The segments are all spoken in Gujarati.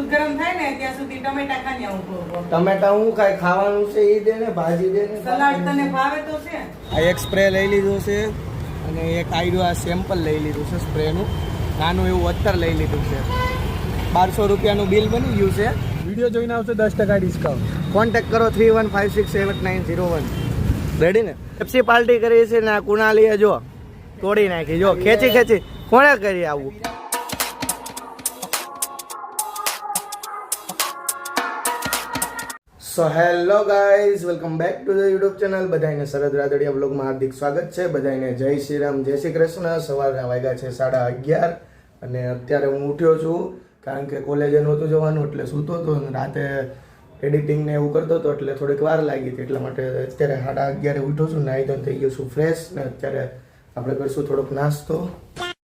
દૂધ ગરમ થાય ને ત્યાં સુધી ટમેટા ખાને આવું. ટમેટા હું કાંઈ ખાવાનું છે એ દે ને, ભાજી દે ને. સલાડ તને ભાવે તો છે. આ એક સ્પ્રે લઈ લીધું છે અને એક આયરું આ સેમ્પલ લઈ લીધું છે સ્પ્રેનું. નાનું એવું અત્તર લઈ લીધું છે. 1200 રૂપિયાનું બિલ બની ગયું છે. વિડીયો જોઈને આવશે 10% ડિસ્કાઉન્ટ. કોન્ટેક્ટ કરો 31567901. રેડી ને? પેપ્સી પાર્ટી કરી છે ને આ કુણાલીએ જો તોડી નાખી. જો ખેંચી કોણે કરી આવું? So hello guys, welcome back to the YouTube channel. બધાને શરદ રાદડિયા વ્લોગમાં હાર્દિક સ્વાગત છે. બધાને જય શ્રી રામ, જય શ્રી કૃષ્ણ. સવારના વાગ્યા છે 11:30 અને અત્યારે હું ઉઠ્યો છું કારણ કે કોલેજે નહોતું જવાનું એટલે સૂતો હતો. રાતે એડિટિંગ ને એવું કરતો હતો એટલે થોડીક વાર લાગી હતી. એટલા માટે અત્યારે 11:30 ઉઠ્યો છું, નાહી ધોઈને થઈ ગયો છું ફ્રેશ ને અત્યારે આપણે કરશું થોડોક નાસ્તો.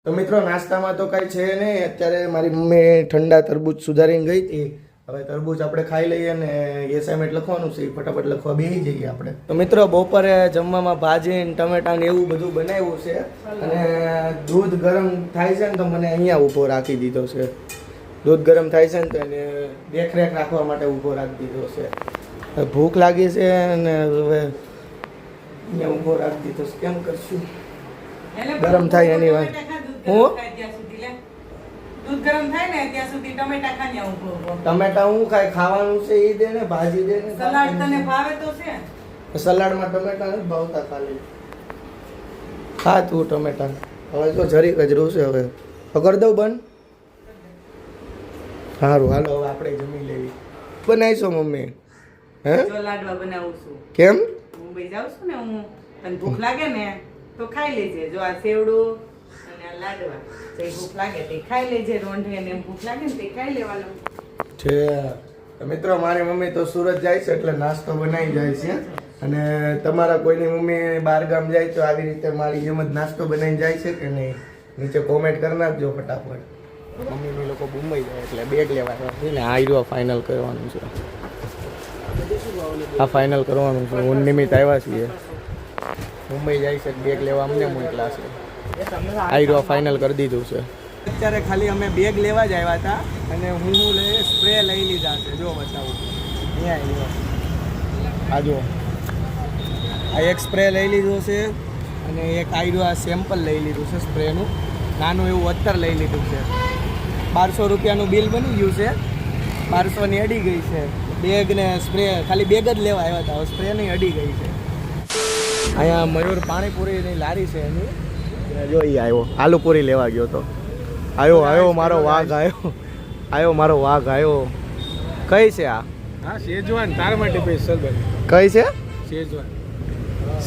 તો મિત્રો નાસ્તામાં તો કાંઈ છે નહીં. અત્યારે મારી મમ્મી ઠંડા તરબૂચ સુધારીને ગઈ હતી. હવે તરબૂચ આપણે ખાઈ લઈએ ને એસાઇનમેન્ટ લખવાનું છે, ફટાફટ લખવા બેસી જઈએ આપણે. તો મિત્રો બપોરે જમવામાં ભાજી ને ટમેટા ને એવું બધું બનાવ્યું છે અને દૂધ ગરમ થાય છે ને તો મને અહીંયા ઊભો રાખી દીધો છે. દૂધ ગરમ થાય છે ને તો એને દેખરેખ રાખવા માટે ઊભો રાખી દીધો છે. ભૂખ લાગી છે અને હવે અહીંયા ઊભો રાખી દીધો છે. કેમ કરશું? ગરમ થાય એની વાત. હું દૂધ ગરમ થાય ને ત્યાં સુધી ટમેટા ખાને આવું. ટમેટા હું કાંઈ ખાવાનું છે એ દે ને, ભાજી દે ને. સલાડ તને ભાવે તો છે. સલાડમાં ટમેટા નથી ભાવતા, ખાલી ખા તું ટમેટા. હવે જો જરીક જ રહ્યું છે. હવે પકડ દઉં બંધ. સારું હાલો હવે આપણે જમી લેવી. બનાવીશો મમ્મી? હે જો લાડવા બનાવું છું. કેમ? મુંબઈ જાઉં છું ને હું, તને ભૂખ લાગે ને તો ખાઈ લેજે. જો આ સેવડું અને આ લાડવા, જે ભૂખ લાગે તે ખાઈ લેજે. રોંઢે ને ભૂખ લાગે ને તે ખાઈ લેવાનું છે. મિત્રો મારી મમ્મી તો સુરત જાય છે એટલે નાસ્તો બનાવી જાય છે અને તમારા કોઈની મમ્મી બહાર ગામ જાય તો આવી રીતે મારી જેમ જ નાસ્તો બનાવી જાય છે કે નહીં? નીચે કોમેન્ટ કરી નાખજો ફટાફટ. મમ્મીની લોકો મુંબઈ જાય એટલે બેગ લેવા છે ને આ રહ્યો ફાઇનલ કરવાનું છે. આ ફાઇનલ કરવાનું છે. હું નિમિત્ત આવ્યા છીએ, મુંબઈ જાય છે બેગ લેવા, અમને મોકલા છે. આ રહ્યો ફાઇનલ કરી દીધું છે. અત્યારે ખાલી અમે બેગ લેવા જ આવ્યા હતા અને હું સ્પ્રે લઈ લીધા છે. જો બતાવું અહીંયા આ જો આ એક સ્પ્રે લઈ લીધો છે અને એક આયરું આ સેમ્પલ લઈ લીધું છે સ્પ્રેનું. નાનું એવું અત્તર લઈ લીધું છે. 1200 રૂપિયાનું બિલ બની ગયું છે. 1200 ની અડી ગઈ છે. બેગ ને સ્પ્રે ખાલી બેગ જ લેવા આવ્યા હતા, સ્પ્રે નહીં અડી ગઈ છે. અહીંયા મયુર પાણીપુરીની લારી છે એની. જો એ આવ્યો, આલુપુરી લેવા ગયો તો. આવ્યો મારો વાઘ આવ્યો મારો વાઘ આવ્યો. કઈ છે આ? હા, શેજવાન તાર માટે સ્પેશિયલ બની. કઈ છે?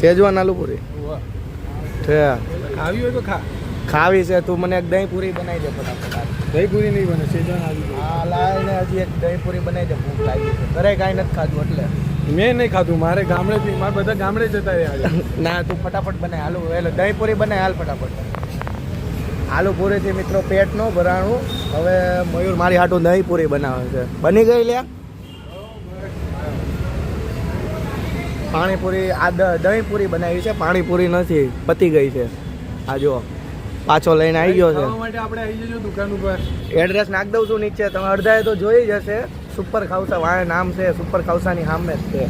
શેજવાન આલુપુરી છે. ખાવી હોય તો ખા. ખાવી છે. તું મને એક દહીં પૂરી બનાવી દે ફટાફટ. દહીં પૂરી નહીં બને, શેજવાન આવી. હા લાવીને હજી એક દહીં પૂરી બનાવી દે, ભૂખ લાગી છે. ઘરે કાંઈ નથી ખાધું એટલે. મેં નહીં ખાધું, મારે ગામડેથી, મારે બધા ગામડે જતા રહ્યા. ના તું ફટાફટ બનાય. હાલો એટલે દહીં પૂરી બનાય હાલ ફટાફટ. આલુ પૂરીથી મિત્રો પેટ ન ભરાણું. હવે મયુર મારી હાટું દહીં પૂરી બનાવે છે. બની ગઈ લ્યા પાણીપુરી. આ દહીં પૂરી બનાવી છે, પાણીપુરી નથી. પતી ગઈ છે. આ જો પાછો લઈને આવી ગયો છે. માટે આપણે આવી જજો દુકાન ઉપર. એડ્રેસ નાખ દઉં છું નીચે, તમે અડધાએ તો જોઈ જ હશે. સુપર ખાવસા વાય નામ છે. સુપર ખાવસાની સામે જ છે.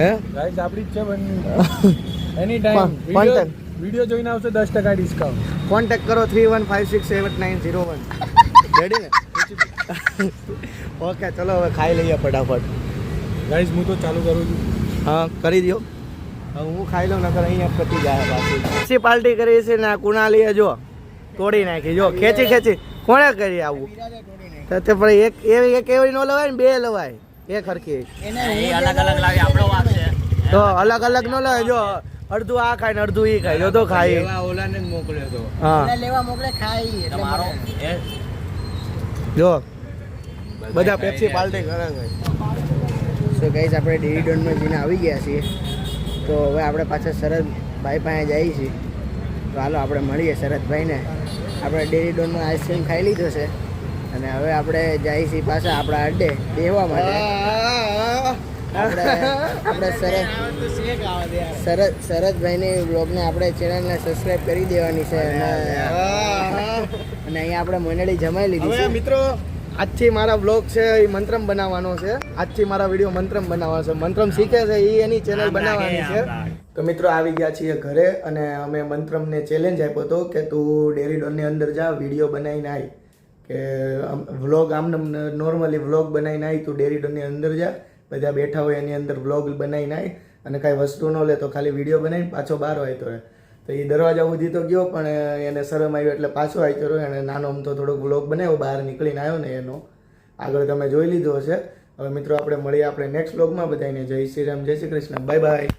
હે ગાઈસ આપણી જ છે બની. એની ટાઈમ વિડીયો જોઈને આવશે 10% ડિસ્કાઉન્ટ. કોન્ટેક્ટ કરો 31567901. રેડી ને? ઓકે ચલો હવે ખાઈ લઈએ ફટાફટ. ગાઈસ હું તો ચાલુ કરું છું. હા કરી દો. હવે હું ખાઈ લઉં નકર અહીંયા પતી જાય પાછી. પેપ્સી પાર્ટી કરી છે ને આ કુણાલીએ જો તોડી નાખી. જો ખેંચી કોણે કરી આવું? તો પણ એક એવી ન લવાય ને, બે લવાય. એક હરખી અલગ અલગ લાવી આપણો વાક છે. તો અલગ અલગ ન લવાય. જો અડધું આ ખાય ને અડધું ઈ ખાય. જો તો ખાય. ઓલાને જ મોકલ્યો તો. હા લેવા મોકલે ખાઈ તમારો જો બધા પેપ્સી પાર્ટી કરે છે. સો ગાઈસ આપણે ડેરી ડોનમાં જઈને આવી ગયા છીએ. તો હવે આપણે પાછા શરદભાઈ પાસે જઈએ છીએ. તો હાલો આપણે મળીએ શરદભાઈને. આપણે ડેરી ડોનમાં આઈસ્ક્રીમ ખાઈ લીધો છે અને હવે આપણે જઈએ છીએ પાછા આપણા અડ્ડે બેહવા માટે. આપણે શરદભાઈની બ્લોગને આપણે ચેનલને સબસ્ક્રાઈબ કરી દેવાની છે અને અહીંયા આપણે મંડળી જમાઈ લીધી છે. મિત્રો આજથી મારા બ્લોગ છે એ મંત્રમ બનાવવાનો છે. આજથી મારા વિડીયો મંત્રમ બનાવવાનો છે. મંત્રમ શીખે છે એ એની ચેનલ બનાવવાની છે. તો મિત્રો આવી ગયા છીએ ઘરે અને અમે મંત્રમને ચેલેન્જ આપ્યો હતો કે તું ડેરી ડોનની અંદર જા, વિડીયો બનાવીને આવી, કે વ્લોગ આમને નોર્મલી વ્લોગ બનાવીને આવી, તું ડેરી ડોનની અંદર જા, બધા બેઠા હોય એની અંદર વ્લોગ બનાવીને આવી અને કાંઈ વસ્તુ ન લે તો ખાલી વિડીયો બનાવીને પાછો બહાર આવતો રહે. તો એ દરવાજા સુધી તો ગયો પણ એને શરમ આવી એટલે પાછો આવતો રહ્યો. એને નાનો આમ તો થોડોક વ્લોગ બનાવ્યો, બહાર નીકળીને આવ્યો ને એનો આગળ તમે જોઈ લીધો હશે. હવે મિત્રો આપણે મળીએ આપણે નેક્સ્ટ વ્લોગમાં. બધાને જય શ્રી રામ, જય શ્રી કૃષ્ણ, બાય બાય.